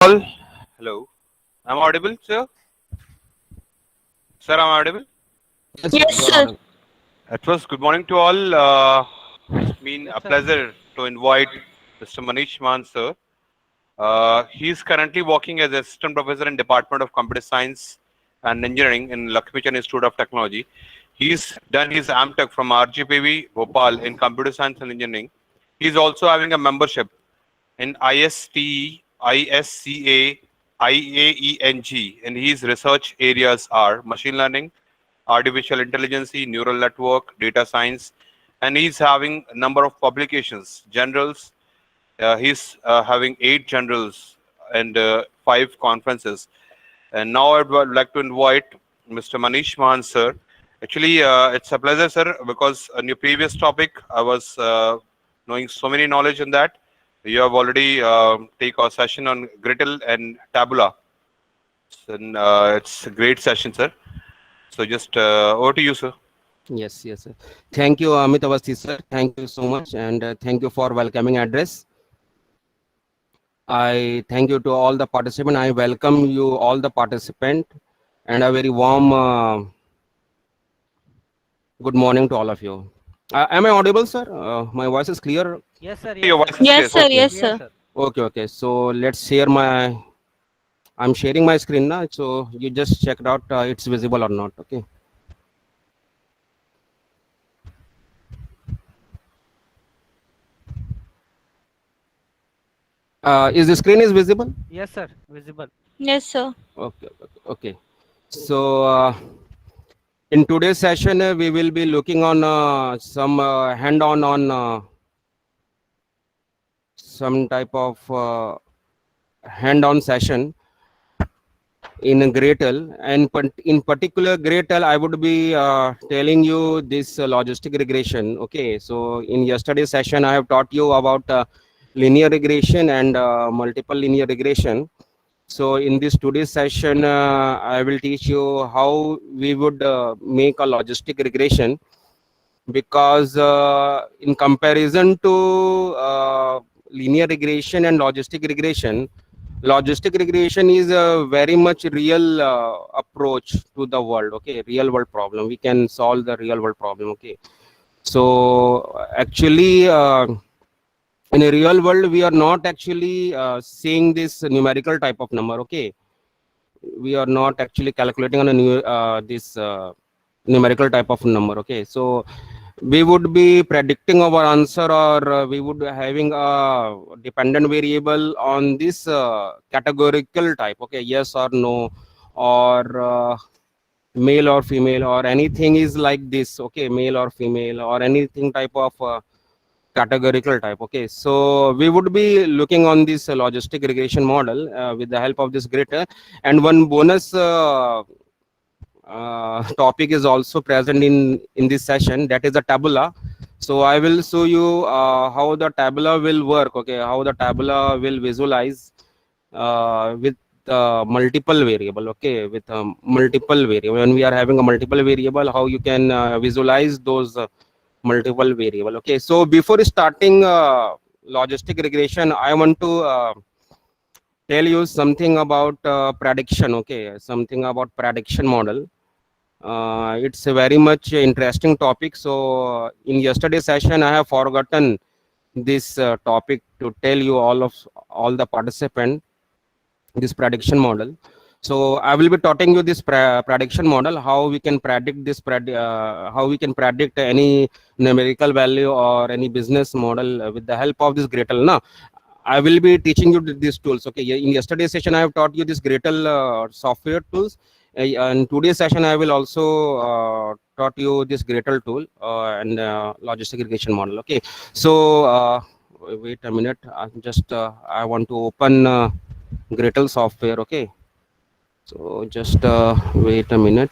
All. Hello. I'm audible, sir? Sir, I'm audible. Yes, sir, Yes, you are sir. audible. At first, good morning to all. It's been Yes, a sir. pleasure to invite Mr. Manish Man, sir. He's currently working as assistant professor in Department of Computer Science and Engineering in Lakshmi Chan Institute of Technology. He's done his AmTech from RGPV Bhopal in Computer Science and Engineering. He's also having a membership in ISTE, ISCA, IAENG, and his research areas are machine learning, artificial intelligence, neural network, data science, and he's having a number of publications, journals. He's having 8 journals and 5 conferences. And now I would like to invite Mr. Manish Mahan, sir. Actually, it's a pleasure, sir, because on your previous topic, I was knowing so many knowledge in that. You have already take our session on Grittle and Tabula. And it's a great session, sir. So just over to you, sir. Yes, yes, sir. Thank you, Amit Awasthi, sir. Thank you so much, and thank you for welcoming address. I thank you to all the participants. I welcome you all the participants, and a very warm good morning to all of you. Am I audible, sir? My voice is clear. Yes, sir. Your Yes, sir. voice is Yes, clear, sir. sir. Okay, Yes, Clear, sir. sir. okay, okay. So let's share my. I'm sharing my screen now, so you just check it out. It's visible or not? Okay. Is the screen is visible? Yes, sir. Visible. Yes, sir. Okay, okay, okay. So in today's session, we will be looking on some hand-on on some type of hand-on session in Gretel, and in particular Gretel, I would be telling you this logistic regression. Okay, so in yesterday's session, I have taught you about linear regression and multiple linear regression. So in this today's session, I will teach you how we would make a logistic regression, because in comparison to linear regression and logistic regression is a very much real approach to the world. Okay, real world problem. We can solve the real world problem. Okay, so actually. In a real world, we are not actually seeing this numerical type of number. Okay, we are not actually calculating on a new this numerical type of number. Okay, so we would be predicting our answer, or we would be having a dependent variable on this categorical type. Okay, yes or no, or male or female, or anything is like this. Okay, male or female, or anything type of categorical type. Okay, so we would be looking on this logistic regression model with the help of this grid, and one bonus topic is also present in this session, that is the tabula. So I will show you how the tabula will work. Okay, how the tabula will visualize with multiple variable. Okay, with multiple variable, when we are having a multiple variable, how you can visualize those multiple variable. Okay, so before starting logistic regression, I want to tell you something about prediction. Okay, something about prediction model. It's a very much interesting topic. So in yesterday's session, I have forgotten this topic to tell you all the participant this prediction model. So I will be teaching you this prediction model, how we can predict this how we can predict any numerical value or any business model with the help of this Gretel. Now I will be teaching you these tools. Okay, in yesterday's session I have taught you this Gretel software tools. And today's session I will also taught you this Gretel tool and logistic regression model. Okay, so wait a minute. I want to open Gretel software. Okay, so just wait a minute.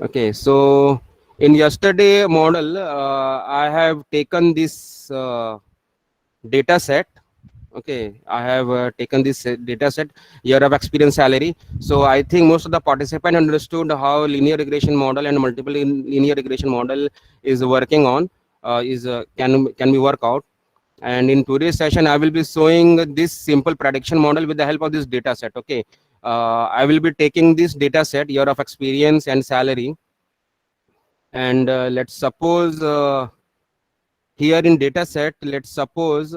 Okay, so in yesterday model, I have taken this data set. Okay, I have taken this data set, year of experience, salary. So I think most of the participant understood how linear regression model and multiple linear regression model is working on, can be work out. And in today's session, I will be showing this simple prediction model with the help of this data set. Okay. I will be taking this data set, year of experience and salary. And let's suppose here in data set, let's suppose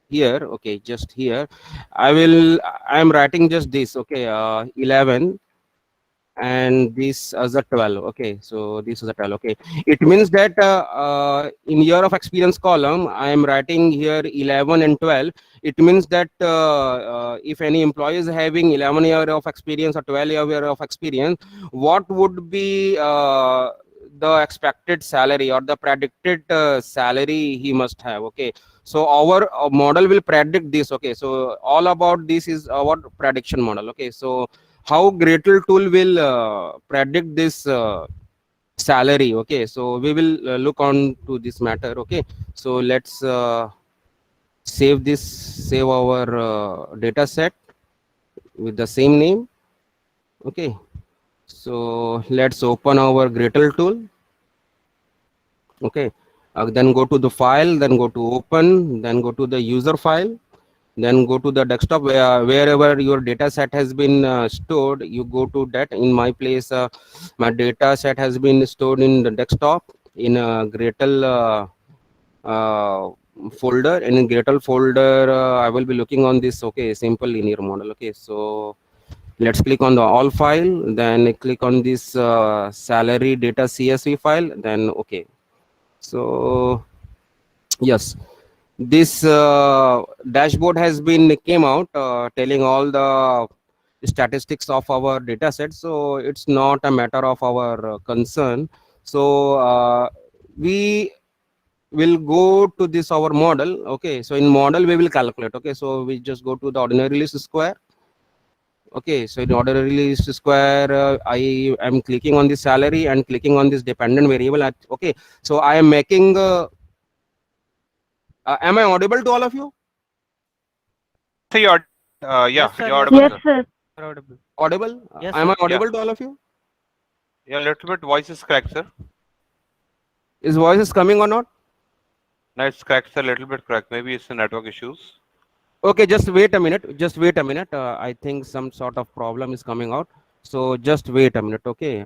here, okay, just here, I'm writing just this, okay, 11 and this as a 12. Okay, so this is a 12. Okay, it means that in year of experience column I am writing here 11 and 12. It means that if any employee is having 11 year of experience or 12 year of experience, what would be the expected salary or the predicted salary he must have. Okay, so our model will predict this. Okay, so all about this is our prediction model. Okay, so how Gretel tool will predict this salary. Okay, so we will look on to this matter. Okay, so let's save our data set with the same name. Okay, so let's open our Gretel tool. Okay, then go to the file, then go to open, then go to the user file, then go to the desktop wherever your data set has been stored. You go to that. In my place, my data set has been stored in the desktop in a Gretel folder, and in Gretel folder I will be looking on this. Okay, simple linear model. Okay, so let's click on the all file, then click on this salary data CSV file, then okay. So yes, this dashboard has been came out telling all the statistics of our data set. So it's not a matter of our concern. So we will go to this our model. Okay, so in model we will calculate. Okay, so we just go to the ordinary least square. Okay, so in ordinary least square I am clicking on this salary and clicking on this dependent variable. Okay, so I am making am I audible to all of you? So you're, yeah, Yes, sir. you're audible, Yes, sir. sir. You're audible. Audible? Yes, Am sir. I audible to all of you? Yeah, a little bit voice is cracked, sir. Is voice is coming or not? No, it's cracked, a little bit cracked. Maybe it's the network issues. Okay, just wait a minute. Just wait a minute. I think some sort of problem is coming out. So just wait a minute. Okay.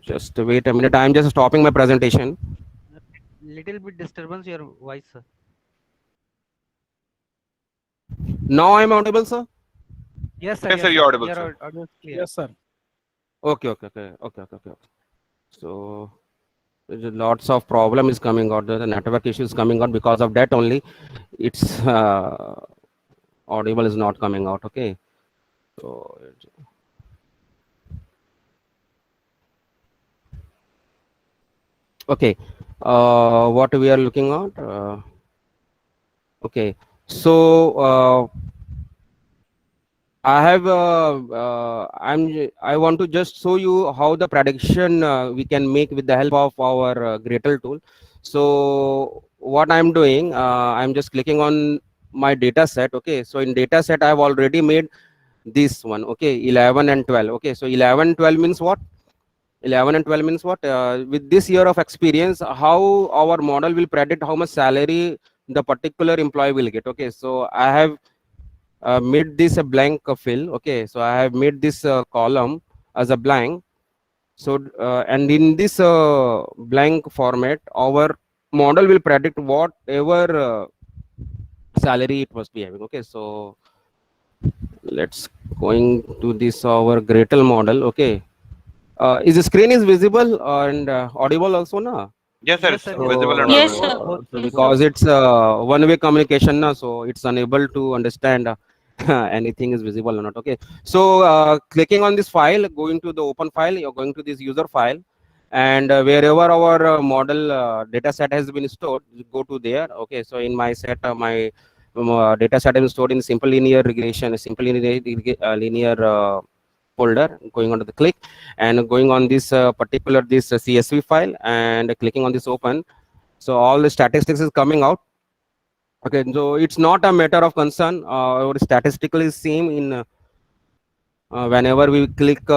Just wait a minute. I'm just stopping my presentation. Little bit disturbance your voice, sir. Now I'm audible, sir. Yes, sir. Yes, sir, you're audible, Your sir. audio is clear. Yes, sir. Okay. So there's lots of problem is coming out. The network issue is coming out. Because of that only, it's audible is not coming out. Okay. So okay, what we are looking at. Okay, so I have I want to just show you how the prediction we can make with the help of our Gretel tool. So what I'm doing, I'm just clicking on my data set. Okay, so in data set I've already made this one. Okay, 11 and 12. Okay, so 11 12 means what? 11 and 12 means what? With this year of experience, how our model will predict how much salary the particular employee will get. Okay, so I have made this a blank fill. Okay, so I have made this column as a blank. So and in this blank format, our model will predict whatever salary it must be having. Okay, so let's going to this our Gretel model. Okay, is the screen is visible and audible also, na? Yes, sir, Yes, it's sir. visible and Yes, audible. sir. So because it's one-way communication, na, so it's unable to understand anything is visible or not. Okay, so clicking on this file, going to the open file, you're going to this user file, and wherever our model data set has been stored, you go to there. Okay, so in my set, my data set is stored in simple linear regression, simple linear folder. Going on to the click and going on this particular this CSV file and clicking on this open. So all the statistics is coming out. Okay, so it's not a matter of concern. Our statistical is same in whenever we click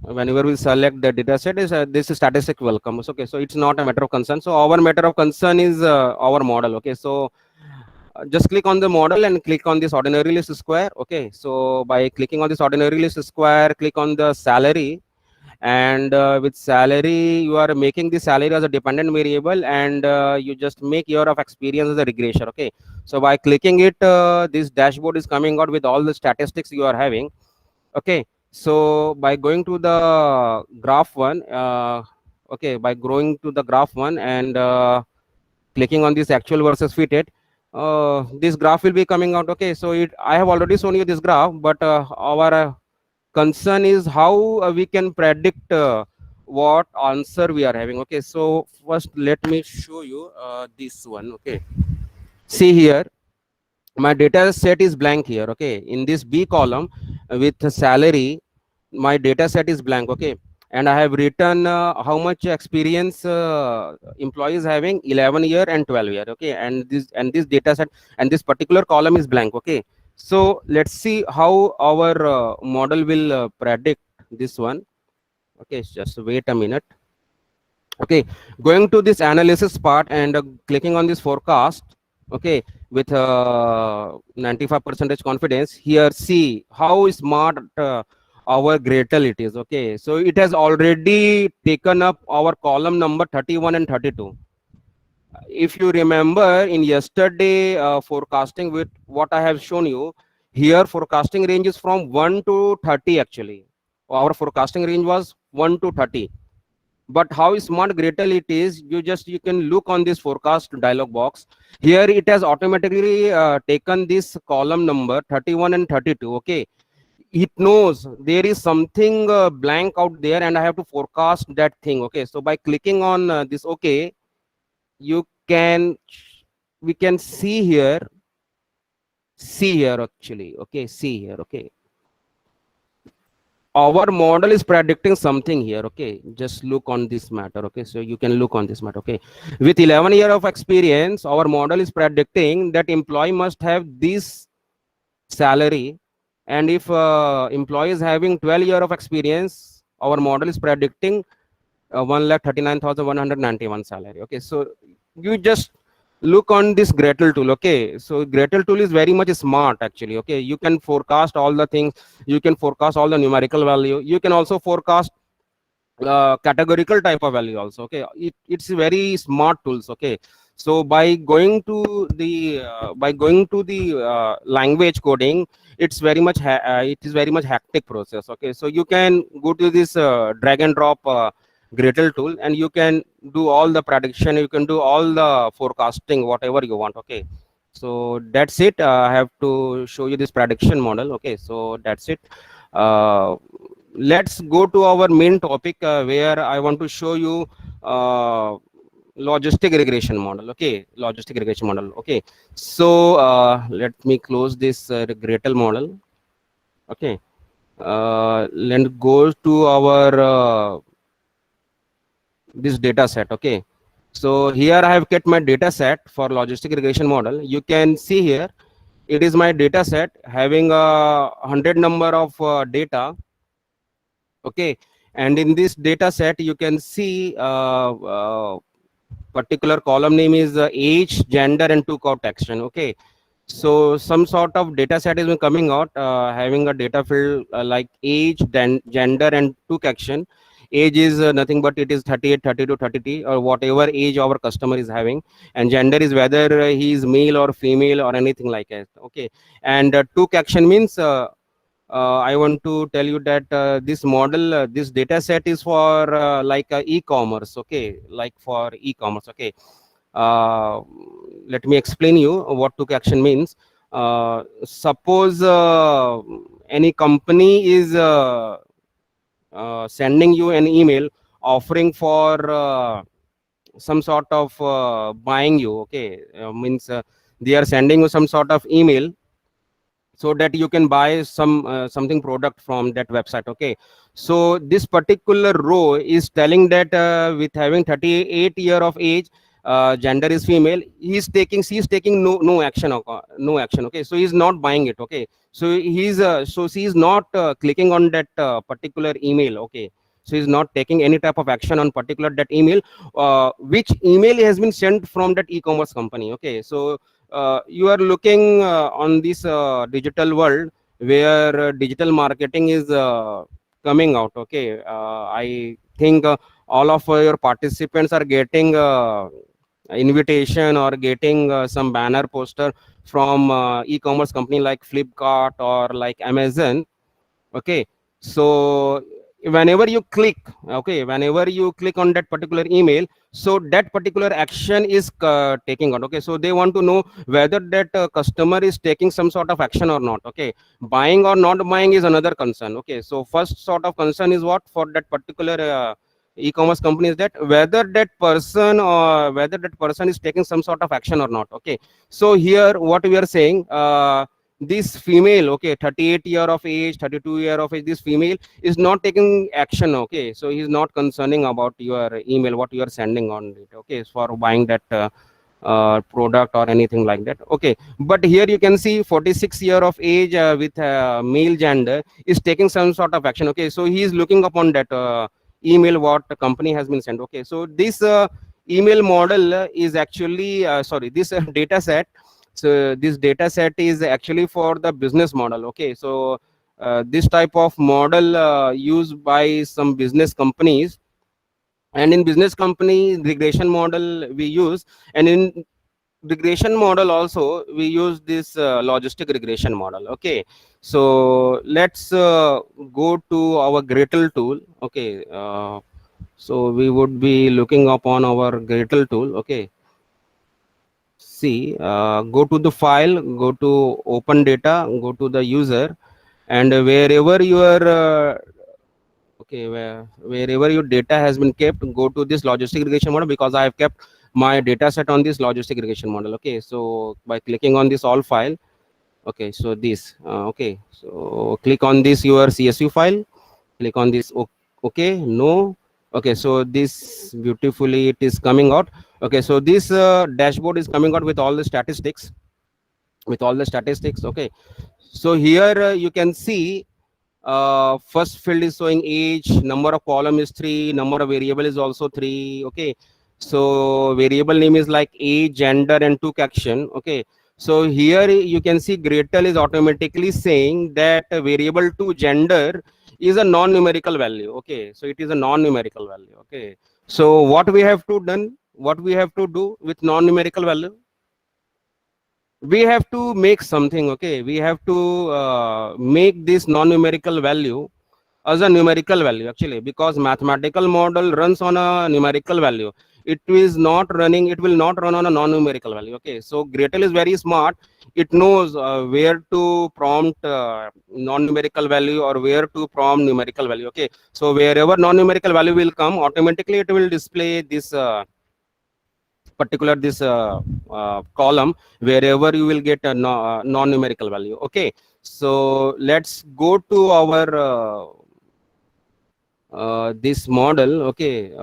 whenever we select the data set is this statistic welcomes. Okay, so it's not a matter of concern. So our matter of concern is our model. Okay, so just click on the model and click on this ordinary list square. Okay, so by clicking on this ordinary list square, click on the salary, and with salary you are making the salary as a dependent variable, and you just make year of experience as a regression. Okay, so by clicking it, this dashboard is coming out with all the statistics you are having. Okay, so by going to the graph one, okay, by going to the graph one and clicking on this actual versus fitted, this graph will be coming out. Okay, so I have already shown you this graph, but our concern is how we can predict what answer we are having. Okay, so first let me show you this one. Okay, see here, my data set is blank here. Okay, in this B column with salary, my data set is blank. Okay, and I have written how much experience employees having, 11 year and 12 year. Okay, and this data set and this particular column is blank. Okay, so let's see how our model will predict this one. Okay, just wait a minute. Okay, going to this analysis part and clicking on this forecast. Okay, with 95% confidence here, see how smart our Gretel it is. Okay, so it has already taken up our column number 31 and 32. If you remember in yesterday forecasting with what I have shown you here, forecasting range is from 1 to 30. Actually our forecasting range was 1 to 30. But how smart Gretel it is, you can look on this forecast dialog box. Here it has automatically taken this column number 31 and 32. Okay, it knows there is something blank out there and I have to forecast that thing. Okay, so by clicking on this, okay, we can see here actually. Okay, see here. Okay, our model is predicting something here. Okay, just look on this matter. Okay, so you can look on this matter. Okay, with 11 year of experience, our model is predicting that employee must have this salary, and if employee is having 12 year of experience, our model is predicting 1,39,191 salary. Okay, so you just look on this Gretel tool. Okay, so Gretel tool is very much smart actually. Okay, you can forecast all the things, you can forecast all the numerical value, you can also forecast categorical type of value also. Okay, it's very smart tools. Okay, so by going to the language coding, it's very much it is very much hectic process. Okay, so you can go to this drag and drop Gretel tool and you can do all the prediction, you can do all the forecasting, whatever you want. Okay, so that's it. I have to show you this prediction model. Okay, so that's it. Let's go to our main topic where I want to show you logistic regression model. Okay, logistic regression model. Okay, so let me close this Gretel model. Okay, let's go to our this data set. Okay, so here I have kept my data set for logistic regression model. You can see here it is my data set having a 100 number of data. Okay, and in this data set you can see particular column name is age, gender, and took out action. Okay, so some sort of data set is coming out having a data field like age, then gender, and took action. Age is nothing but it is 38, 32, 33, or whatever age our customer is having, and gender is whether he is male or female or anything like that. Okay, and took action means I want to tell you that this model, this data set is for like e-commerce. Okay, like for e-commerce. Okay, let me explain you what took action means. Suppose any company is sending you an email offering for some sort of buying you. Okay, means they are sending you some sort of email so that you can buy something product from that website. Okay, so this particular row is telling that with having 38 year of age, gender is female, she's taking no action, no action. Okay, so he's not buying it. Okay, so she's not clicking on that particular email. Okay, so he's not taking any type of action on particular that email, which email has been sent from that e-commerce company. Okay, so you are looking on this digital world where digital marketing is coming out. Okay, I think all of your participants are getting invitation or getting some banner poster from e-commerce company like Flipkart or like Amazon. Okay, so whenever you click on that particular email, so that particular action is taking out. Okay, so they want to know whether that customer is taking some sort of action or not. Okay, buying or not buying is another concern. Okay, so first sort of concern is what for that particular e-commerce company is that whether that person is taking some sort of action or not. Okay, so here what we are saying, this female, okay, 38 year of age, 32 year of age, this female is not taking action. Okay, so he's not concerning about your email, what you are sending on it. Okay, for buying that product or anything like that. Okay, but here you can see 46 year of age with male gender is taking some sort of action. Okay, so he is looking upon that email what the company has been sent. Okay, so this email model is actually sorry, this data set. So this data set is actually for the business model. Okay, so this type of model used by some business companies, and in business company regression model we use, and in regression model also we use this logistic regression model. Okay, so let's go to our Gretel tool. Okay, so we would be looking upon our Gretel tool. Okay, see, go to the file, go to open data, go to the user, and wherever your wherever your data has been kept, go to this logistic regression model, because I have kept my data set on this logistic regression model. Okay, so by clicking on this all file, okay, so this okay, so click on this your CSV file, click on this okay, no. Okay, so this beautifully it is coming out. Okay, so this dashboard is coming out with all the statistics, okay, so here you can see first field is showing age, number of column is 3, number of variable is also 3. Okay, so variable name is like age, gender, and took action. Okay, so here you can see Gretel is automatically saying that variable to gender is a non-numerical value. Okay, so it is a non-numerical value. Okay, so what we have to do with non-numerical value, we have to make something. Okay, we have to make this non-numerical value as a numerical value, actually, because mathematical model runs on a numerical value. It will not run on a non-numerical value. Okay, so Gretel is very smart. It knows where to prompt non-numerical value or where to prompt numerical value. Okay, so wherever non-numerical value will come, automatically it will display this particular this column wherever you will get a non-numerical value. Okay, so let's go to our this model. Okay,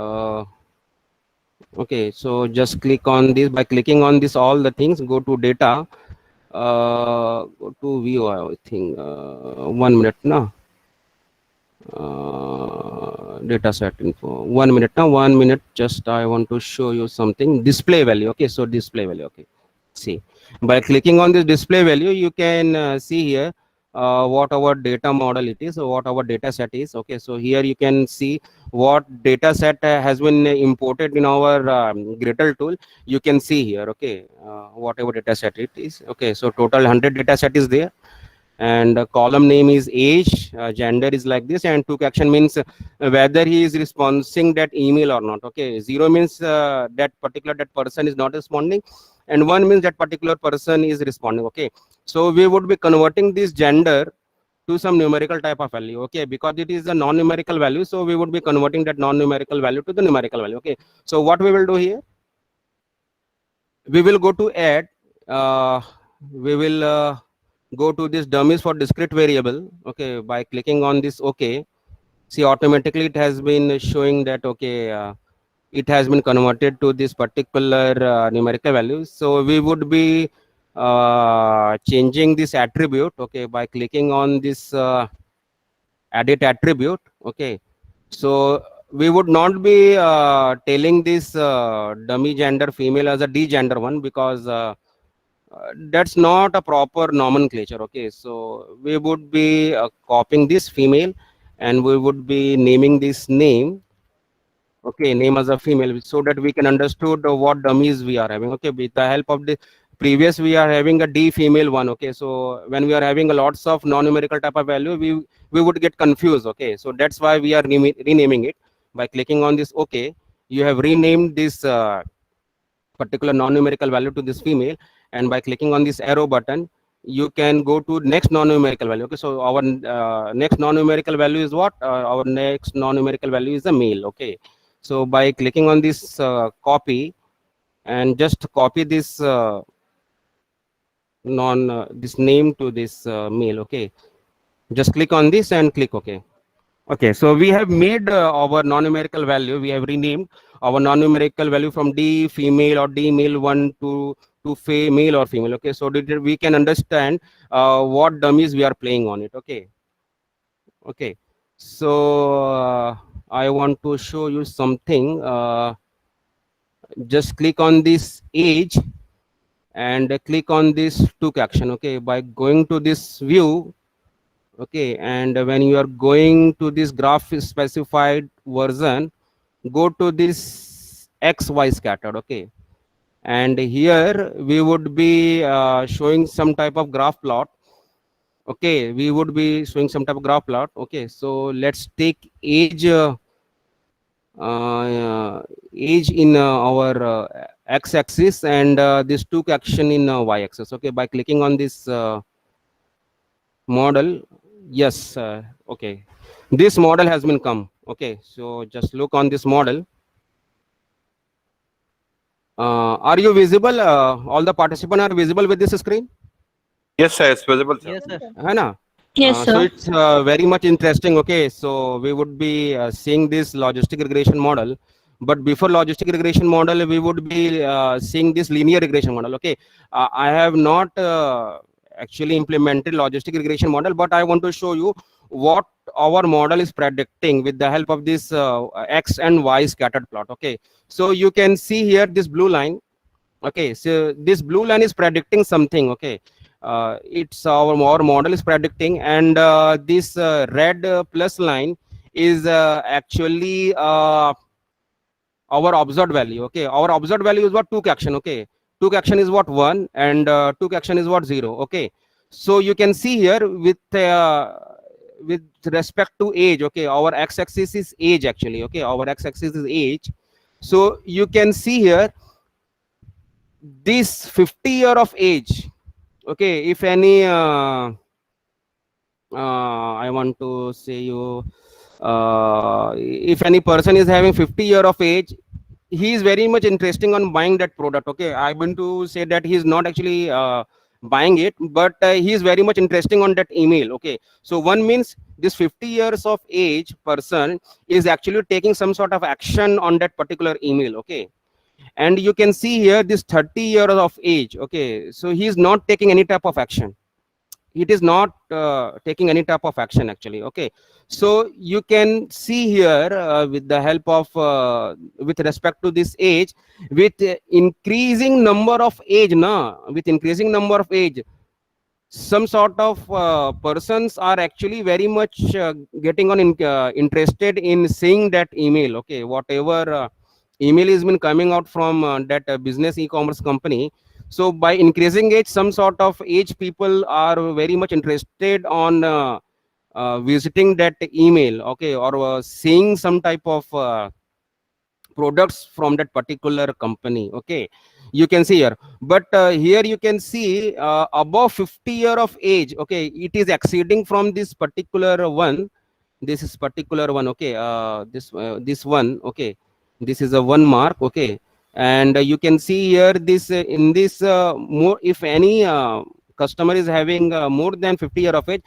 okay, so just click on this. By clicking on this all the things, go to data, go to view. I think 1 minute now. Data set info, 1 minute now, 1 minute, just I want to show you something. Display value. Okay, so display value. Okay, see, by clicking on this display value you can see here what our data model it is, or what our data set is. Okay, so here you can see what data set has been imported in our Gretel tool. You can see here. Okay, whatever data set it is. Okay, so total 100 data set is there, and column name is age, gender is like this, and took action means whether he is responding that email or not. Okay, 0 means that person is not responding, and 1 means that particular person is responding. Okay, so we would be converting this gender to some numerical type of value. Okay, because it is a non-numerical value, so we would be converting that non-numerical value to the numerical value. Okay, so what we will do here, we will go to add, we will go to this dummies for discrete variable. Okay, by clicking on this, okay, see, automatically it has been showing that okay, it has been converted to this particular numerical value. So we would be changing this attribute, okay, by clicking on this edit attribute, okay. So we would not be telling this dummy gender female as a D gender one, because that's not a proper nomenclature, okay. So we would be copying this female and we would be naming this name, okay, name as a female, so that we can understood what dummies we are having, okay. With the help of the previous, we are having a D female one, okay. So when we are having a lots of non-numerical type of value, we would get confused, okay. So that's why we are renaming it by clicking on this, okay. You have renamed this particular non-numerical value to this female, and by clicking on this arrow button, you can go to next non-numerical value, okay. So our next non-numerical value is what? Our next non-numerical value is a male, okay. So by clicking on this copy, and just copy this this name to this male, okay. Just click on this and click OK. Okay, so we have made our non-numerical value. We have renamed our non-numerical value from D female or D male one to male or female. Okay, so that we can understand what dummies we are playing on it. Okay. Okay, so I want to show you something. Just click on this age and click on this took action. Okay, by going to this view, okay, and when you are going to this graph specified version, go to this XY scattered, okay, and here we would be showing some type of graph plot. Okay, we would be showing some type of graph plot. Okay, so let's take age age in our x-axis and this took action in y-axis. Okay, by clicking on this model, yes, okay, this model has been come. Okay, so just look on this model. Are you visible? All the participants are visible with this screen? Yes, sir, it's visible, sir. Yes, sir. Hai na? Yes, So sir. it's very much interesting. Okay, so we would be seeing this logistic regression model, but before logistic regression model, we would be seeing this linear regression model. Okay, I have not actually implemented logistic regression model, but I want to show you what our model is predicting with the help of this x and y scattered plot. Okay, so you can see here this blue line. Okay, so this blue line is predicting something. Okay, it's our model is predicting, and this red plus line is actually our observed value. Okay, our observed value is what? Took action. Okay, took action is what? 1, and took action is what? 0. Okay, so you can see here with respect to age. Okay, our x-axis is age actually. Okay, our x-axis is age. So you can see here this 50 year of age. Okay, if any I want to say you if any person is having 50 year of age, he is very much interesting on buying that product. Okay, I want to say that he is not actually buying it, but he is very much interesting on that email. Okay, so one means this 50 years of age person is actually taking some sort of action on that particular email. Okay, and you can see here this 30 years of age. Okay, so he is not taking any type of action. It is not taking any type of action actually. Okay, so you can see here with the help of with respect to this age, with increasing number of age, with increasing number of age, some sort of persons are actually very much getting on interested in seeing that email. Okay, whatever email has been coming out from that business e-commerce company. So by increasing age, some sort of age people are very much interested on visiting that email. Okay, or seeing some type of products from that particular company. Okay, you can see here, but here you can see above 50 year of age. Okay, it is exceeding from this particular one. This is particular one. Okay, this one. Okay, this is a 1 mark. Okay, and you can see here this in this more, if any customer is having more than 50 year of age,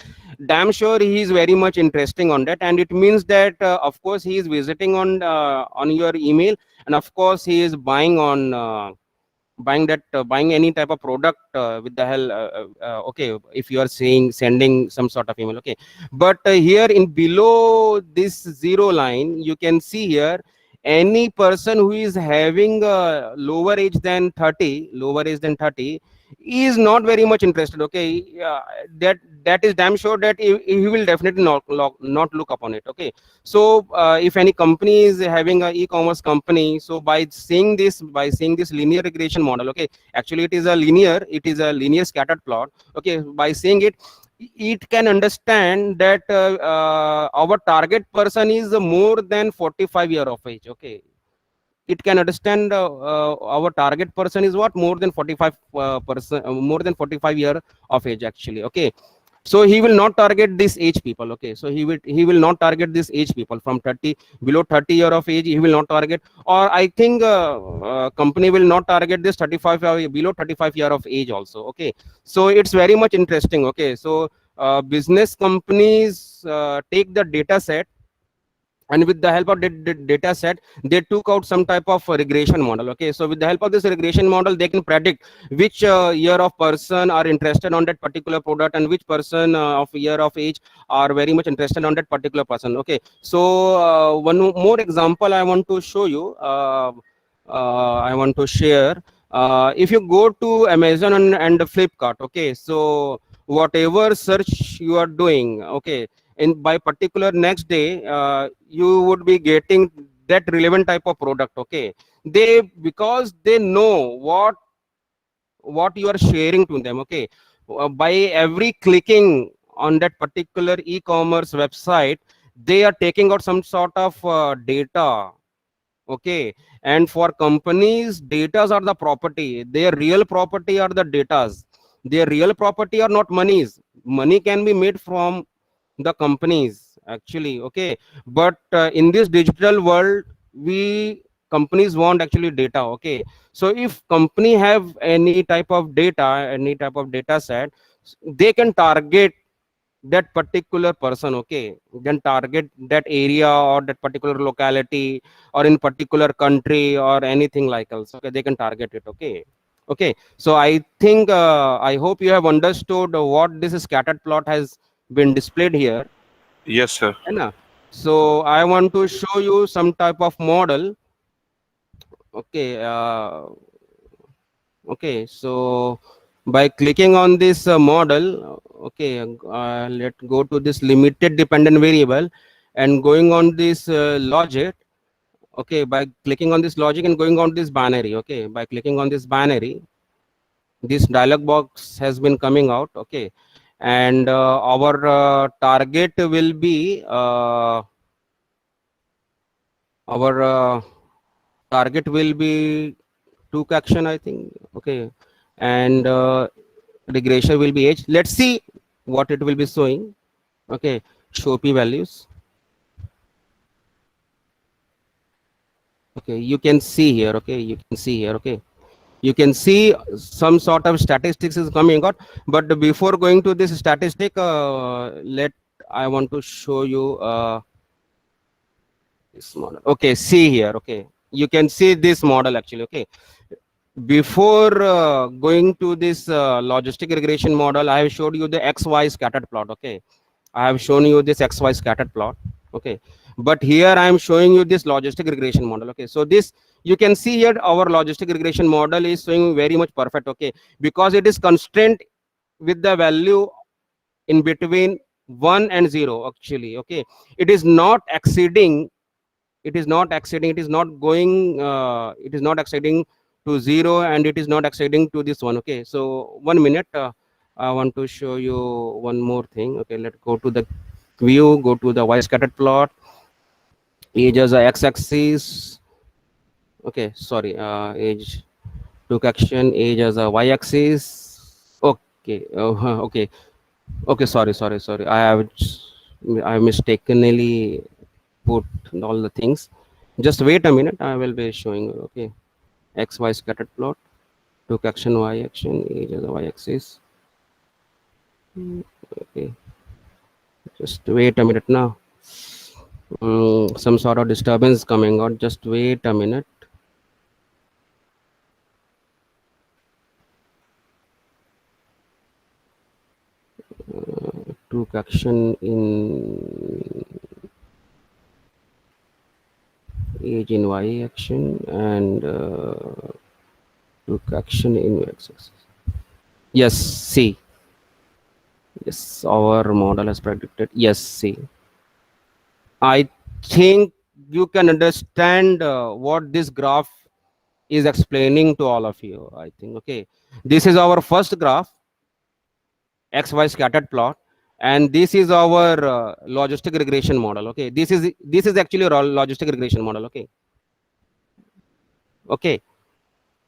damn sure he is very much interesting on that, and it means that of course he is visiting on your email, and of course he is buying on buying any type of product with the hell okay, if you are saying sending some sort of email, okay. But here in below this zero line, you can see here any person who is having lower age than 30 is not very much interested, okay. That is damn sure that he will definitely not look upon it, okay. So if any company is having a e-commerce company, so by seeing this linear regression model, okay, actually it is a linear scattered plot, okay. By seeing it, it can understand that our target person is more than 45 year of age, okay. It can understand our target person is what, more than 45 more than 45 year of age actually, okay. So he will not target this age people, okay. So he will not target this age people from 30 below 30 year of age, he will not target. Or I think company will not target this 35 below 35 year of age also, okay. So it's very much interesting, okay. So business companies take the data set, and with the help of the data set, they took out some type of regression model, okay. So with the help of this regression model, they can predict which year of person are interested on that particular product, and which person of year of age are very much interested on that particular person, okay. So one more example I want to show you, I want to share. If you go to Amazon and Flipkart, okay, so whatever search you are doing, okay, in by particular next day, you would be getting that relevant type of product, okay. They, because they know what you are sharing to them, okay. By every clicking on that particular e-commerce website, they are taking out some sort of data, okay. And for companies, datas are the property, their real property are the datas. Their real property are not monies. Money can be made from the companies actually, okay. But in this digital world, we companies want actually data, okay. So if company have any type of data set, they can target that particular person, okay. Then target that area or that particular locality, or in particular country or anything like else, okay. They can target it, okay. Okay, so I think I hope you have understood what this scattered plot has been displayed here. Yes, sir. So I want to show you some type of model, okay. Okay, so by clicking on this model, okay, let's go to this limited dependent variable, and going on this logic, okay. By clicking on this logic and going on this binary, okay. By clicking on this binary, this dialog box has been coming out, okay. And our target will be target will be took action, I think, okay. And regression will be age. Let's see what it will be showing, okay. Show p values, okay. You can see here, okay. You can see here, okay. You can see some sort of statistics is coming out. But before going to this statistic, I want to show you this model, okay. See here, okay. You can see this model actually, okay. Before going to this logistic regression model, I have showed you the XY scattered plot, okay. I have shown you this XY scattered plot, okay. But here I am showing you this logistic regression model, okay. So this, you can see here our logistic regression model is showing very much perfect, okay, because it is constrained with the value in between 1 and 0 actually, okay. It is not exceeding, it is not going it is not exceeding to 0, and it is not exceeding to this one, okay. So 1 minute, I want to show you one more thing, okay. Let's go to the view, go to the y scattered plot, age as a x-axis, okay. Sorry, age took action, age as a y-axis, okay. Okay, okay. Sorry, I mistakenly put all the things. Just wait a minute, I will be showing you, okay. XY scattered plot, took action, y action, age as a y-axis, Okay, just wait a minute now. Some sort of disturbance coming out. Just wait a minute. Took action in age in Y action and took action in X axis. Yes, C. Yes, our model has predicted. Yes, C. I think you can understand what this graph is explaining to all of you. I think, okay, this is our first graph, XY scattered plot, and this is our logistic regression model. Okay, this is actually a logistic regression model. Okay, okay.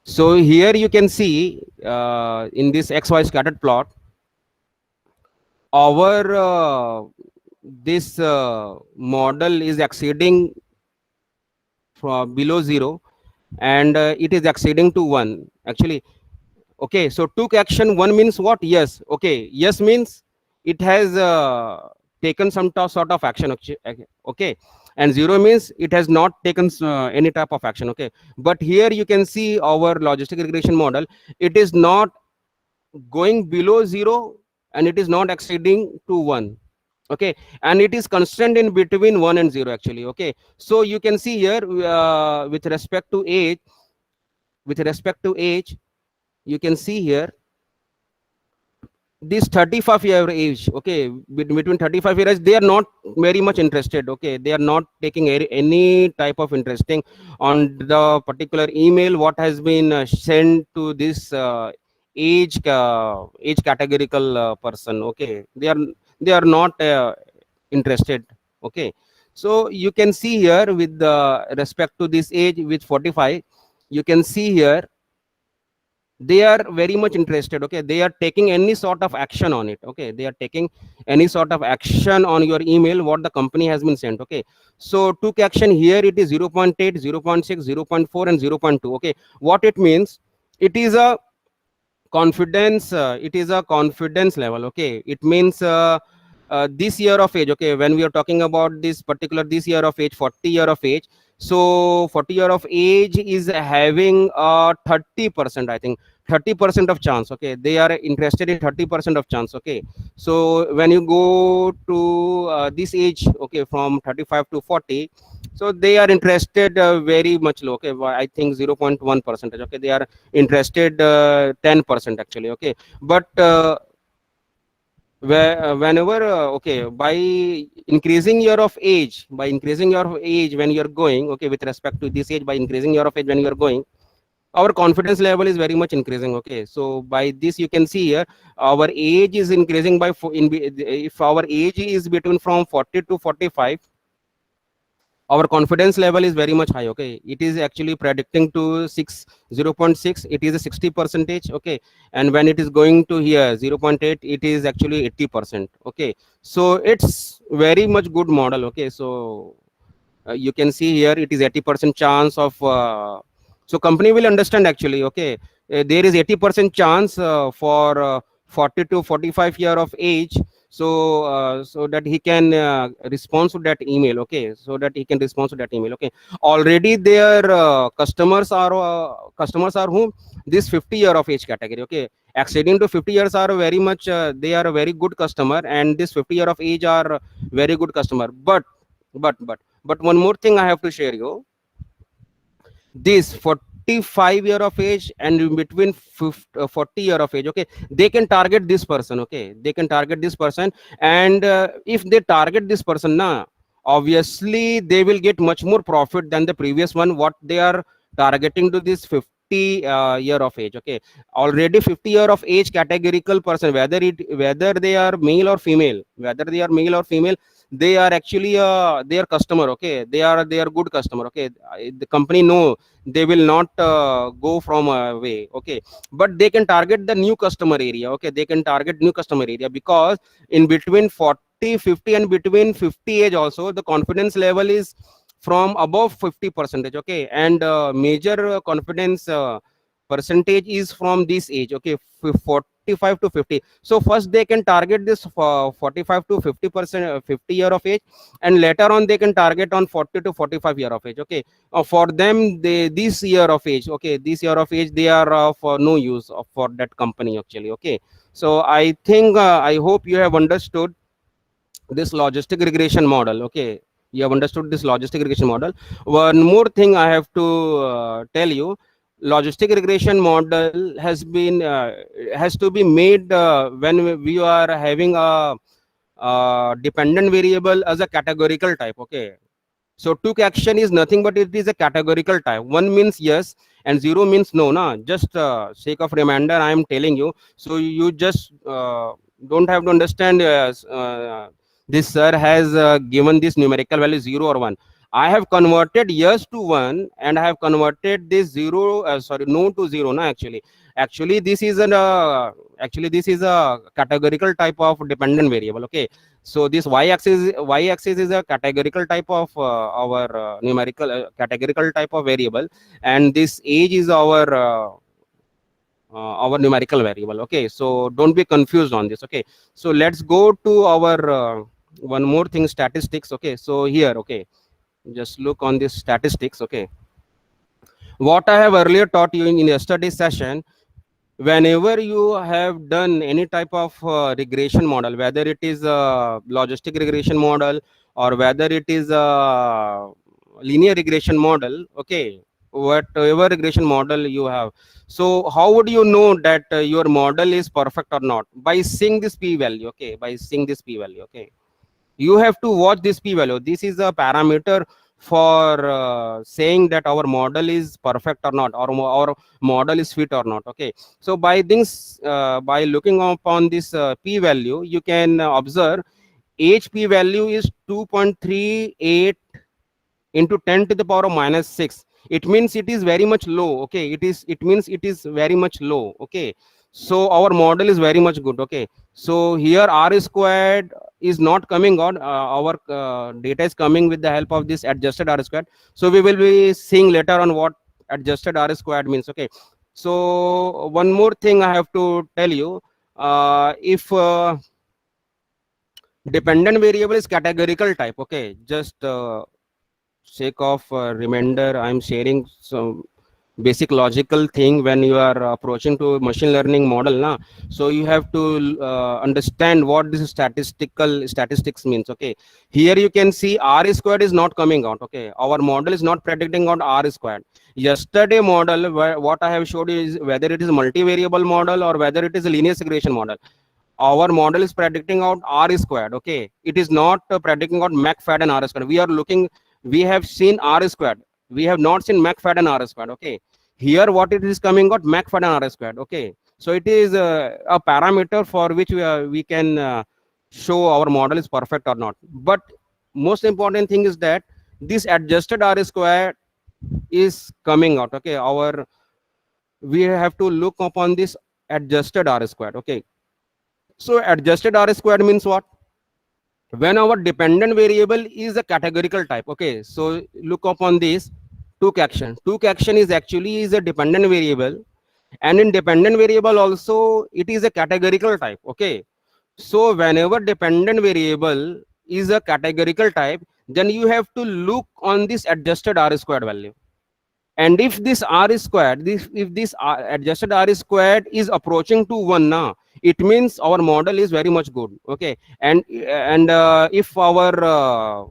So here you can see in this XY scattered plot, our this model is exceeding from below 0, and it is exceeding to 1 actually. Okay, so took action 1 means what? Yes. Okay, yes means it has taken some sort of action. Okay, and 0 means it has not taken any type of action. Okay, but here you can see our logistic regression model, it is not going below 0 and it is not exceeding to 1. Okay, and it is constant in between 1 and 0 actually. Okay, so you can see here with respect to age, you can see here this 35-year age. Okay, between 35 years they are not very much interested. Okay, they are not taking any type of interesting on the particular email what has been sent to this age categorical person. Okay, they are not interested. Okay, so you can see here with respect to this age with 45, you can see here they are very much interested. Okay, they are taking any sort of action on it. Okay, they are taking any sort of action on your email what the company has been sent. Okay, so took action here, it is 0.8, 0.6, 0.4 and 0.2. Okay, what it means, it is a confidence level. Okay, it means this year of age. Okay, when we are talking about this particular this year of age, 40 year of age, so 40 year of age is having 30%, I think 30% of chance. Okay, they are interested in 30% of chance. Okay, so when you go to this age, okay, from 35 to 40, so they are interested very much low. Okay, I think 0.1 percentage. Okay, they are interested 10% actually. Okay, but whenever okay, by increasing year of age, when you are going, okay, with respect to this age, by increasing year of age when you are going, our confidence level is very much increasing. Okay, so by this you can see here our age is increasing by if our age is between from 40 to 45, our confidence level is very much high. Okay, it is actually predicting to 0.6, it is a 60 percentage. Okay, and when it is going to here 0.8, it is actually 80%. Okay, so it's very much good model. Okay, so you can see here it is 80% chance of so company will understand actually. Okay, there is 80% chance for 40 to 45 year of age, so that he can respond to that email. Okay, so that he can respond to that email. Okay, already their customers are whom, this 50 year of age category. Okay, exceeding to 50 years are very much they are a very good customer, and this 50 year of age are very good customer. But one more thing I have to share you, this 45 year of age and in between 40 year of age. Okay, they can target this person. Okay, they can target this person, and if they target this person now, obviously they will get much more profit than the previous one what they are targeting to this 50 year of age. Okay, already 50 year of age categorical person, whether they are male or female, they are actually their customer. Okay, they are good customer. Okay, the company know they will not go from away. Okay, but they can target the new customer area. Okay, they can target new customer area because in between 40, 50 and between 50 age also the confidence level is from above 50 percentage. Okay, and major confidence percentage is from this age. Okay, 45 to 50. So first they can target this for 45 to 50%, 50 year of age, and later on they can target on 40 to 45 year of age. Okay, for them, this year of age, okay, this year of age, they are for no use for that company actually. Okay, so I think I hope you have understood this logistic regression model. Okay, you have understood this logistic regression model. One more thing I have to tell you, logistic regression model has to be made when we are having a dependent variable as a categorical type. Okay, so took action is nothing but it is a categorical type. One means yes and zero means no. Na, just sake of reminder, I am telling you. So you just don't have to understand. This sir has given this numerical value 0 or 1. I have converted yes to 1 and I have converted this 0. Sorry, no to 0. Na, actually this is an actually this is a categorical type of dependent variable. Okay, so this y-axis is a categorical type of our numerical categorical type of variable, and this age is our numerical variable. Okay, so don't be confused on this. Okay, so let's go to our one more thing, statistics. Okay, so here, okay, just look on this statistics. Okay, what I have earlier taught you in yesterday's session, whenever you have done any type of regression model, whether it is a logistic regression model or whether it is a linear regression model, okay, whatever regression model you have, so how would you know that your model is perfect or not? By seeing this p value. Okay, by seeing this p value. Okay, you have to watch this p value. This is a parameter for saying that our model is perfect or not, or our model is fit or not. Okay, so by this by looking upon this p value, you can observe h p value is 2.38 into 10 to the power of minus 6. It means it is very much low. Okay, it means it is very much low. Okay, so our model is very much good. Okay, so here r squared is not coming out. Our data is coming with the help of this adjusted r squared. So we will be seeing later on what adjusted r squared means. Okay, so one more thing I have to tell you, if dependent variable is categorical type. Okay, just sake of reminder, I'm sharing some basic logical thing when you are approaching to machine learning model. Na, so you have to understand what this statistics means. Okay, here you can see r squared is not coming out. Okay, our model is not predicting out r squared. Yesterday model, what I have showed you is whether it is multivariable model or whether it is a linear regression model, our model is predicting out r squared. Okay, it is not predicting out McFadden r squared. We have seen r squared, we have not seen McFadden r squared. Okay, here what it is coming out, McFadden r squared. Okay, so it is a parameter for which we can show our model is perfect or not. But most important thing is that this adjusted r squared is coming out. Okay, we have to look upon this adjusted r squared. Okay, so adjusted r squared means what? When our dependent variable is a categorical type. Okay, so look upon this took action. Took action is actually is a dependent variable, and in dependent variable also it is a categorical type. Okay, so whenever dependent variable is a categorical type, then you have to look on this adjusted r squared value. And if this r squared, if this adjusted r squared is approaching to 1 now, it means our model is very much good. Okay, and if our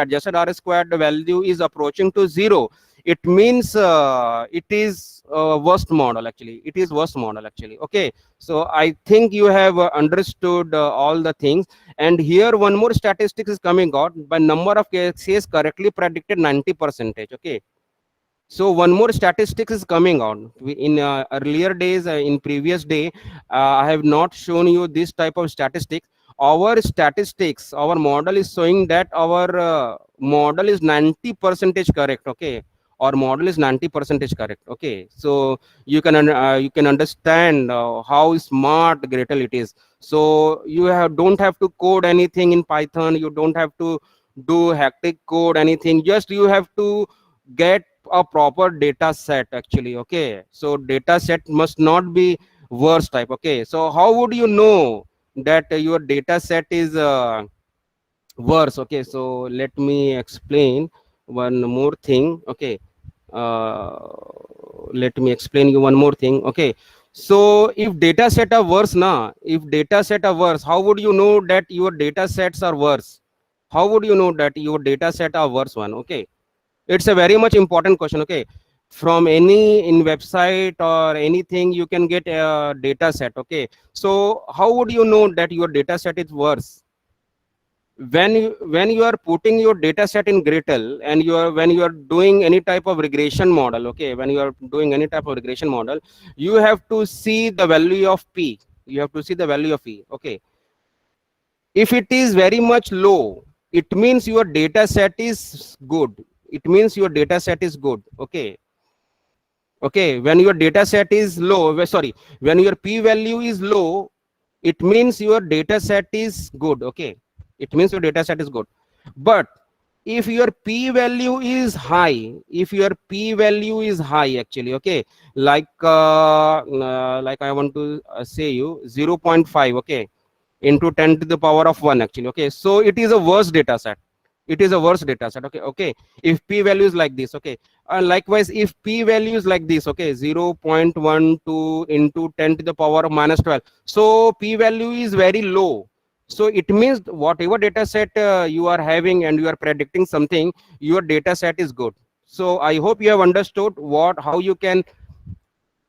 adjusted r squared value is approaching to 0, it means it is worst model. Actually, it is worst model actually. Okay, so I think you have understood all the things. And here one more statistics is coming out, by number of cases correctly predicted 90%. Okay, so one more statistics is coming out. In earlier days, in previous day, I have not shown you this type of statistics. Our statistics, our model is showing that our model is 90% correct. Okay, our model is 90% correct. Okay, so you can understand how smart Gretel it is. So you don't have to code anything in Python. You don't have to do hectic code anything. Just you have to get a proper data set actually. Okay, so data set must not be worse type. Okay, so how would you know that your data set is worse? Okay, so let me explain one more thing. Okay, uh, let me explain you one more thing. Okay, so if data set are worse now, if data set are worse, how would you know that your data sets are worse? How would you know that your data set are worse one? Okay, it's a very much important question. Okay, from any in website or anything you can get a data set. Okay, so how would you know that your data set is worse? When you are putting your data set in Gradle, and when you are doing any type of regression model, okay, when you are doing any type of regression model, you have to see the value of p. You have to see the value of p. Okay, if it is very much low, it means your data set is good. It means your data set is good. Okay, okay, when your data set is low, sorry, when your p value is low, it means your data set is good. Okay, it means your data set is good. But if your p value is high, if your p value is high actually, okay, like I want to say you 0.5, okay, into 10 to the power of 1 actually. Okay, so it is a worse data set. It is a worse data set. Okay, okay, if p value is like this. Okay, likewise, if p value is like this, okay, 0.12 into 10 to the power of minus 12, so p value is very low. So it means whatever data set you are having and you are predicting something, your data set is good. So I hope you have understood how you can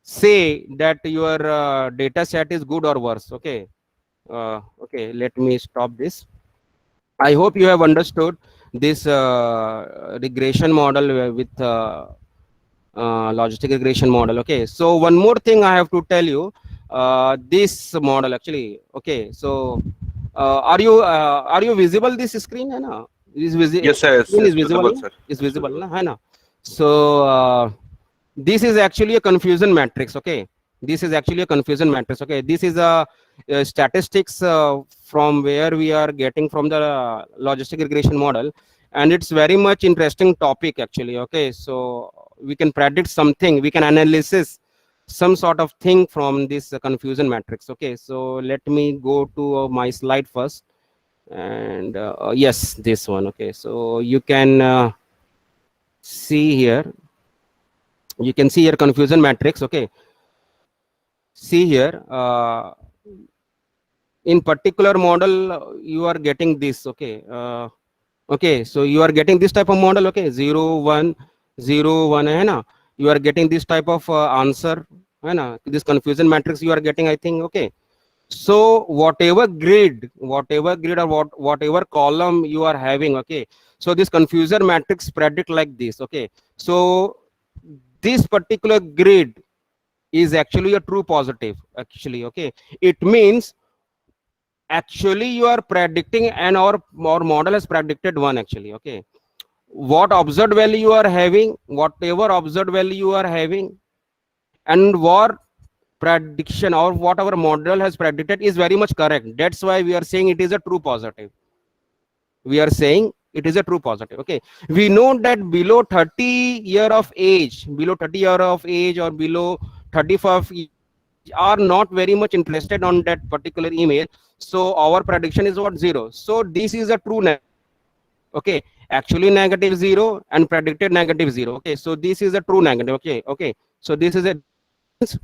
say that your data set is good or worse. Okay, okay, let me stop this. I hope you have understood this regression model with logistic regression model. Okay, so one more thing I have to tell you, this model actually. Okay, so are you visible this screen? है ना? Yes, sir. Screen is It's visible, visible, ना? sir. Is It's visible, ना? है ना? So this is actually a confusion matrix. Okay, this is actually a confusion matrix. Okay, this is a statistics from where we are getting from the logistic regression model, and it's very much interesting topic actually. Okay, so we can predict something, we can analysis some sort of thing from this confusion matrix. Okay, so let me go to my slide first, and yes, this one. Okay, so you can see here, you can see here confusion matrix. Okay, see here, in particular model you are getting this. Okay, okay, so you are getting this type of model. Okay, 0 1 0 1 hai na? You are getting this type of answer, hai na? This confusion matrix you are getting, I think. Okay, so whatever grid or whatever column you are having, okay, so this confusion matrix predict like this. Okay, so this particular grid is actually a true positive actually. Okay, it means actually you are predicting, and our model has predicted one actually. Okay, what observed value you are having, whatever observed value you are having, and what prediction or what our model has predicted is very much correct. That's why we are saying it is a true positive. We are saying it is a true positive. Okay, we know that below 30 year of age, below 30 year of age or below 35 are not very much interested on that particular email. So our prediction is what? 0. So this is a true negative. Okay, actually negative 0 and predicted negative 0. Okay, so this is a true negative. Okay, okay, so this is a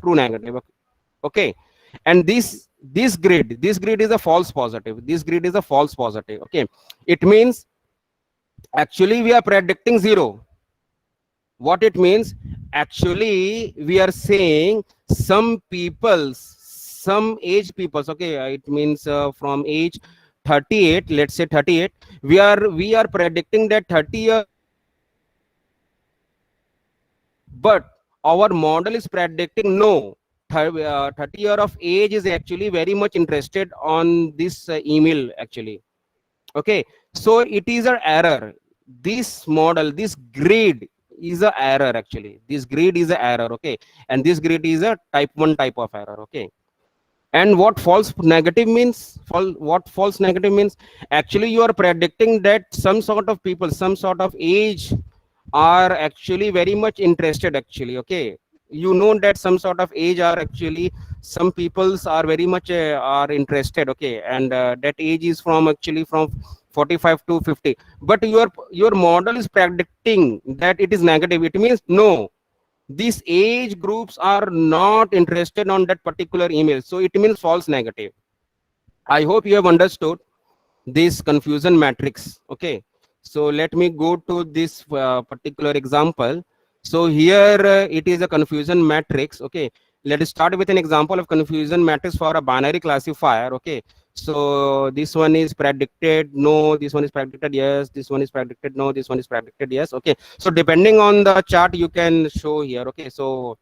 true negative. Okay, and this grid is a false positive. This grid is a false positive. Okay, it means actually we are predicting 0. What it means, actually we are saying some people's, some age people's. Okay, it means from age 38, let's say 38, we are predicting that 30 year, but our model is predicting no, 30 year of age is actually very much interested on this email actually. Okay, so it is an error. This model, this grid is a error actually. This grid is a error. Okay, and this grid is a type 1 type of error. Okay, and what false negative means, what false negative means, actually you are predicting that some sort of people, some sort of age are actually very much interested actually. Okay, you know that some sort of age are actually some peoples are very much are interested, okay, and that age is from actually from 45 to 50, but your model is predicting that it is negative. It means no, these age groups are not interested on that particular email, so it means false negative. I hope you have understood this confusion matrix. Okay, so let me go to this particular example. So here it is a confusion matrix. Okay, let us start with an example of confusion matrix for a binary classifier. Okay, so this one is predicted no, this one is predicted yes, this one is predicted no, this one is predicted yes. Okay, so depending on the chart you can show here. Okay, so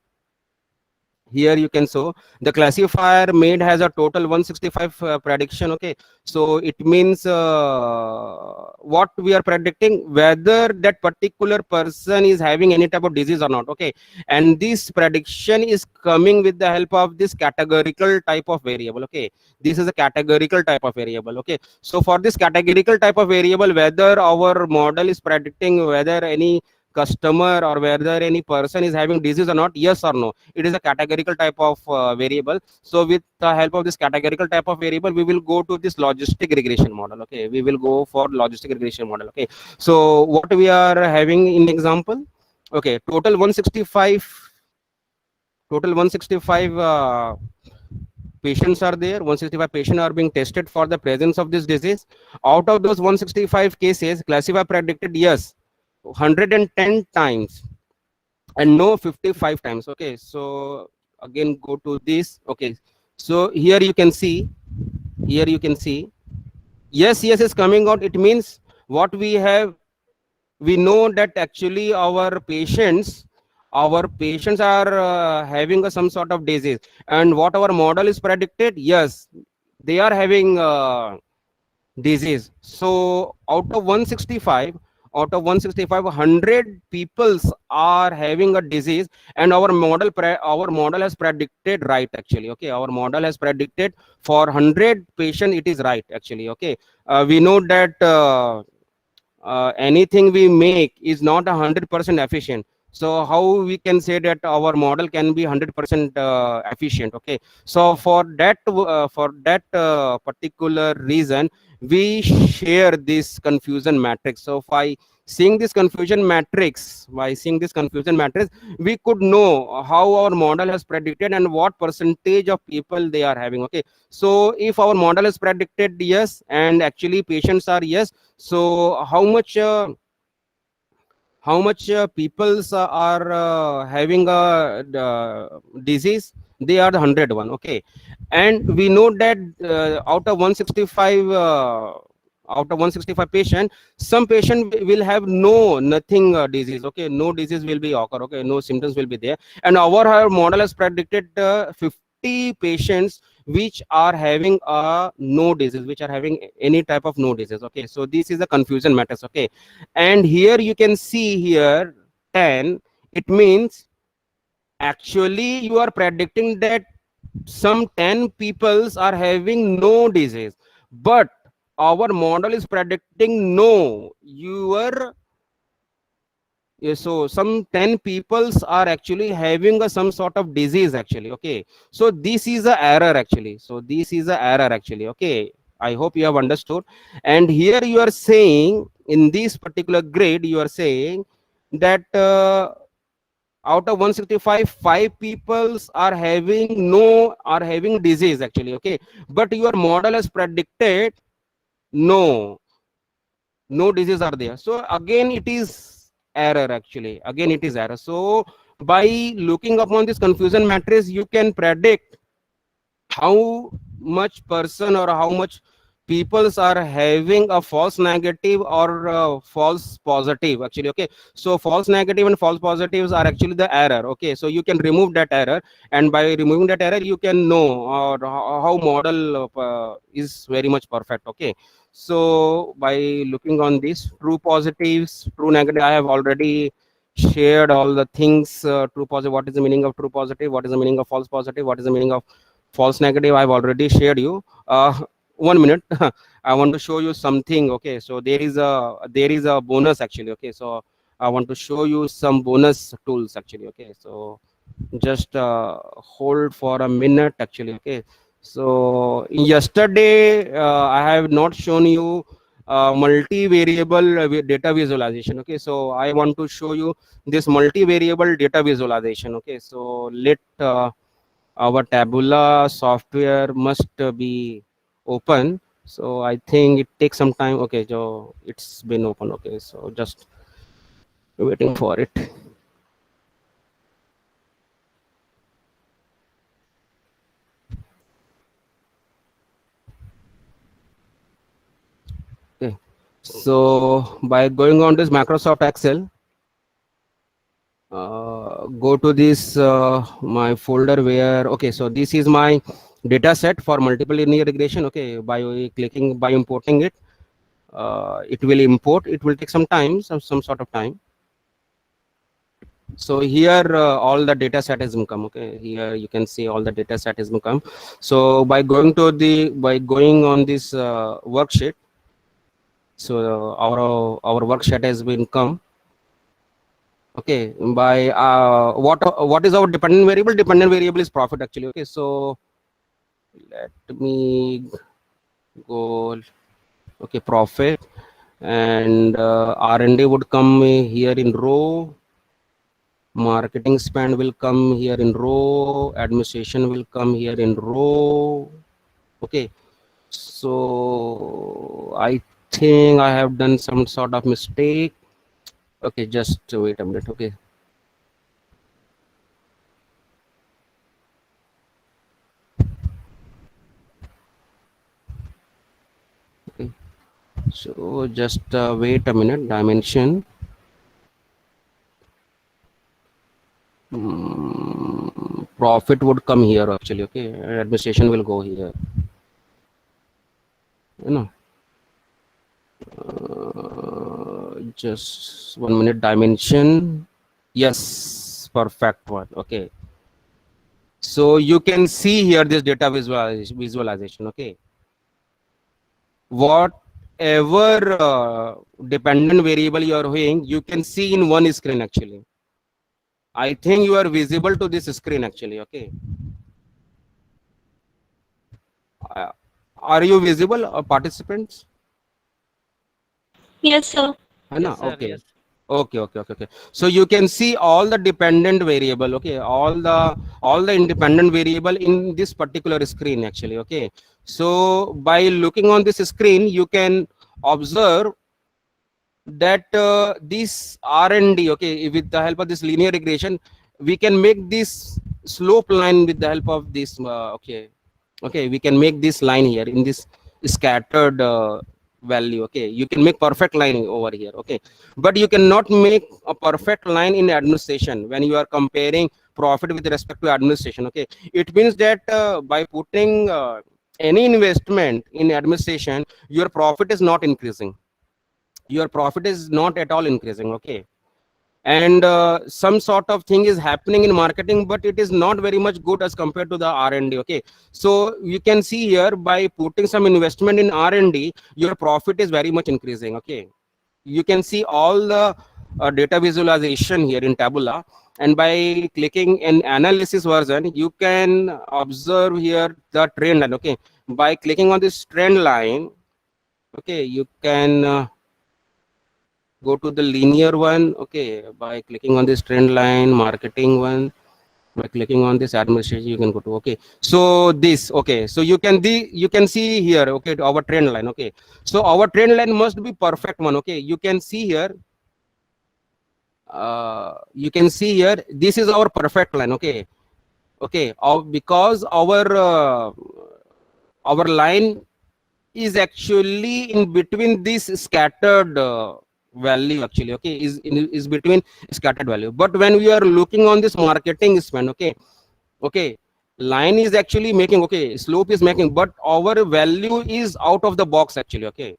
here you can show the classifier made has a total 165 prediction. Okay, so it means what we are predicting, whether that particular person is having any type of disease or not. Okay, and this prediction is coming with the help of this categorical type of variable. Okay, this is a categorical type of variable. Okay, so for this categorical type of variable, whether our model is predicting whether any customer or whether any person is having disease or not, yes or no, it is a categorical type of variable. So with the help of this categorical type of variable, we will go to this logistic regression model. Okay, we will go for logistic regression model. Okay, so what we are having in example, okay, total 165 patients are there. 165 patients are being tested for the presence of this disease. Out of those 165 cases, classifier predicted yes 110 times and no 55 times. Okay, so again go to this. Okay, so here you can see yes is coming out. It means what we have, we know that actually our patients are having some sort of disease, and what our model is predicted, yes, they are having disease. So out of 165, 100 peoples are having a disease, and our model has predicted right actually. Okay, our model has predicted for 100 patient it is right actually. Okay, we know that anything we make is not 100% efficient. So how we can say that our model can be 100% efficient? Okay, so for that particular reason, we share this confusion matrix. So by seeing this confusion matrix, we could know how our model has predicted and what percentage of people they are having. Okay, so if our model is predicted yes and actually patients are yes, so how much peoples are having a disease? They are the 101. Okay, and we know that out of 165 patient, some patient will have nothing disease. Okay, no disease will be occur. Okay, no symptoms will be there, and our model has predicted 50 patients which are having no disease, which are having any type of no disease. Okay, so this is a confusion matrix. Okay, and here you can see here 10, it means actually you are predicting that some 10 peoples are having no disease, but our model is predicting no, so some 10 peoples are actually having some sort of disease actually. Okay, so this is a error actually. Okay, I hope you have understood. And here you are saying in this particular grade, you are saying that out of 165, 5 peoples are having disease actually. Okay, but your model has predicted no disease are there. So again it is error actually. So by looking upon this confusion matrix, you can predict how much person or how much peoples are having a false negative or false positive actually. Okay, so false negative and false positives are actually the error. Okay, so you can remove that error, and by removing that error you can know how model is very much perfect. Okay, so by looking on this true positives, true negative, I have already shared all the things. True positive, what is the meaning of true positive, what is the meaning of false positive, what is the meaning of false negative, I've already shared you. 1 minute. I want to show you something. Okay, so there is a bonus actually. Okay, so I want to show you some bonus tools actually. Okay, so just hold for a minute actually. Okay, so yesterday I have not shown you multivariable data visualization. Okay, so I want to show you this multivariable data visualization. Okay, so let our Tabula software must be open. So I think it takes some time. Okay, so it's been open. Okay, so just waiting for it. Okay, so by going on this Microsoft Excel, go to this my folder where, okay, so this is my data set for multiple linear regression. Okay, by clicking, by importing it, it will import. It will take some time, some sort of time. So here all the data set has come. Okay, here you can see all the data set has come. So by going on this worksheet, so our worksheet has been come. Okay, by what is our dependent variable? Dependent variable is profit actually. Okay, so let me go. Okay, profit, and R&D would come here in row. Marketing spend will come here in row. Administration will come here in row. Okay, so I think I have done some sort of mistake. Okay, just wait a minute. Okay. Okay, so just wait a minute. Dimension. Profit would come here actually. Okay, administration will go here. You know, just 1 minute. Dimension. Yes, perfect one. Okay, so you can see here this data visualization. Okay, whatever dependent variable you are doing, you can see in one screen actually. I think you are visible to this screen actually. Okay, are you visible, participants? Yes, sir. Yes, sir. Okay. Yes. Okay. So you can see all the dependent variable. Okay, all the independent variable in this particular screen actually. Okay, so by looking on this screen, you can observe that this R&D, okay, with the help of this linear regression, we can make this slope line with the help of this. Okay, we can make this line here in this scattered value. Okay, you can make perfect line over here. Okay, but you cannot make a perfect line in administration when you are comparing profit with respect to administration. Okay, it means that by putting any investment in administration, your profit is not increasing. Your profit is not at all increasing. Okay, and some sort of thing is happening in marketing, but it is not very much good as compared to the R&D. Okay, so you can see here by putting some investment in R&D, your profit is very much increasing. Okay, you can see all the data visualization here in Tabula, and by clicking in analysis version, you can observe here the trend line. Okay, by clicking on this trend line, okay, you can go to the linear one. Okay, by clicking on this trend line, marketing one, by clicking on this administration, you can go to. Okay, so this. Okay, so you can see here. Okay, our trend line. Okay, so our trend line must be perfect one. Okay, you can see here. This is our perfect line. Okay, because our line is actually in between this scattered value actually. Okay, is between scattered value. But when we are looking on this marketing spend, okay, line is actually making, okay, slope is making, but our value is out of the box actually. Okay,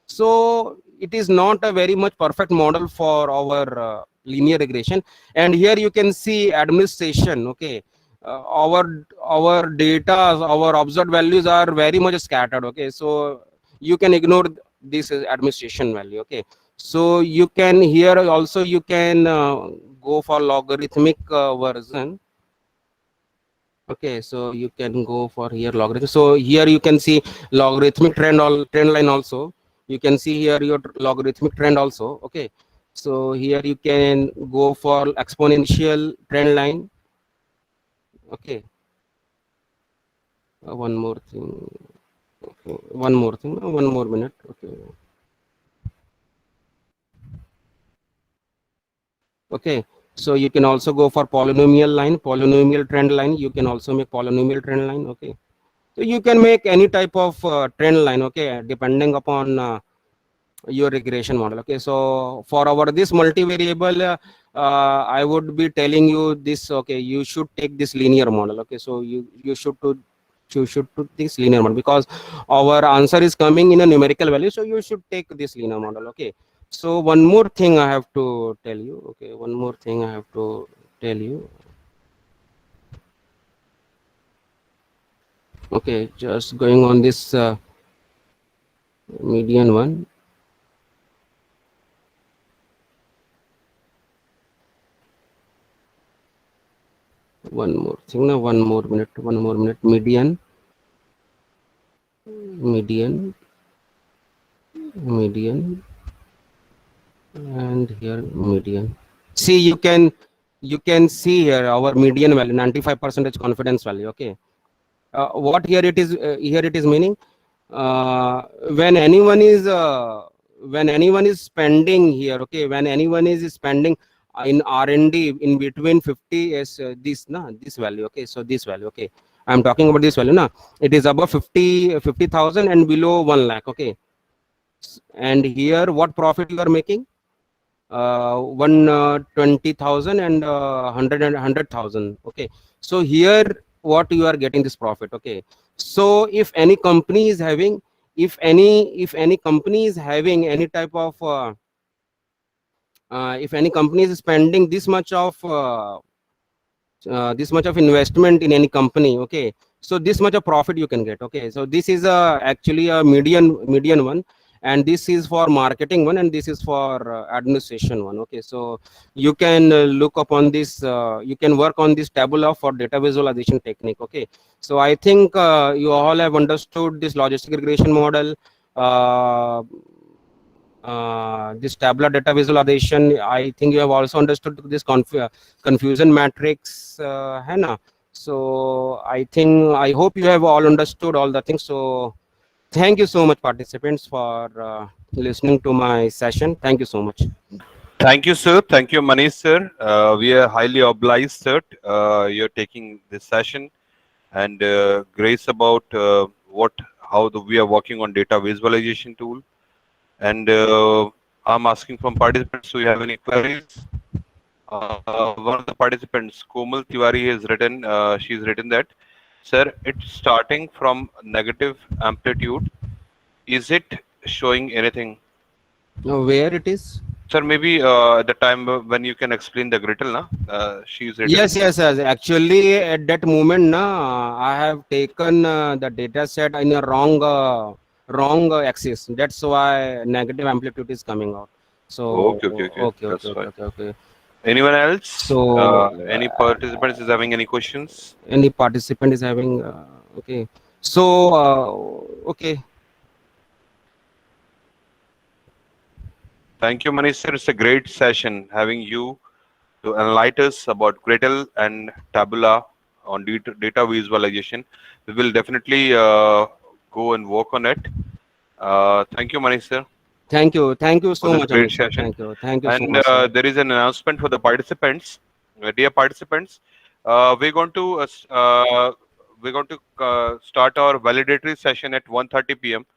so it is not a very much perfect model for our linear regression. And here you can see administration. Okay, our data, our observed values are very much scattered. Okay, so you can ignore this administration value. Okay, so you can here also you can go for logarithmic version. Okay, so you can go for here logarithm. So here you can see logarithmic trend line also. You can see here your logarithmic trend also. Okay, so here you can go for exponential trend line. Okay, one more thing. Okay, one more minute. Okay. Okay, so you can also go for polynomial trend line. You can also make polynomial trend line. Okay, so you can make any type of trend line. Okay, depending upon your regression model. Okay, so for our this multivariable, I would be telling you this. Okay, you should take this linear model. Okay, so you should put this linear model because our answer is coming in a numerical value, so you should take this linear model. Okay, so one more thing I have to tell you. Okay, one more thing I have to tell you. Okay, just going on this median one. One more thing now, one more minute. Median, median, and here median. See, you can see here our median value, 95% confidence value. Okay, what here it is, meaning when anyone is spending here. Okay, when anyone is spending in R&D in between 50 is this value. Okay, so this value. Okay, I'm talking about this value now. It is above 50,000 and below 1 lakh. Okay, and here what profit you are making, 120,000 and 100,000. Okay, so here what you are getting this profit. Okay, so if any company is having, if any company is having any type of if any company is spending this much of investment in any company. Okay, so this much of profit you can get. Okay, so this is actually a median one, and this is for marketing one, and this is for administration one. Okay, so you can look upon this, you can work on this tabula for data visualization technique. Okay, so I think you all have understood this logistic regression model, this tabular data visualization. I think you have also understood this confusion matrix, Hannah. So I hope you have all understood all the things. So thank you so much, participants, for listening to my session. Thank you so much. Thank you, sir. Thank you, Manish, sir. We are highly obliged, sir. You're taking this session and grace about we are working on data visualization tool. And I'm asking from participants, do you have any queries? One of the participants, Komal Tiwari, has written, she's written that, sir, it's starting from negative amplitude. Is it showing anything? Now, where it is? Sir, maybe the time when you can explain the griddle, na? She's written. Yes. Actually, at that moment, I have taken the data set in a wrong axis. That's why negative amplitude is coming out. So Okay. That's fine. okay. Anyone else? So Any participants is having any questions? any participant is having okay. So okay. Thank you, Manish sir. It's a great session having you to enlighten us about Gradle and Tabula on data visualization. We will definitely go and work on it. Thank you, Manish sir. Thank you For so this much, great Anish sir. session. Thank you so And much, sir. there is an announcement for the participants. Dear participants, we're going to start our validatory session at 1:30 p.m.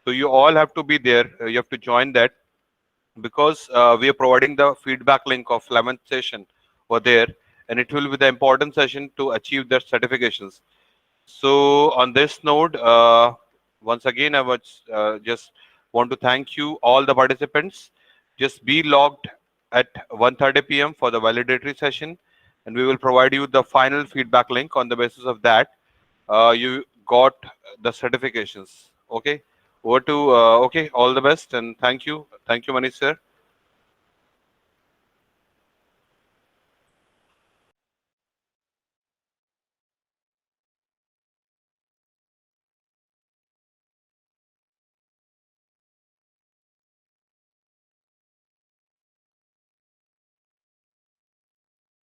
So you all have to be there. You have to join that because we are providing the feedback link of 11th session over there, and it will be the important session to achieve their certifications. So on this note, once again, I would just want to thank you all the participants. Just be logged at 1:30 p.m. for the validatory session, and we will provide you the final feedback link. On the basis of that, you got the certifications. Okay, over to okay. All the best and thank you, Manish sir.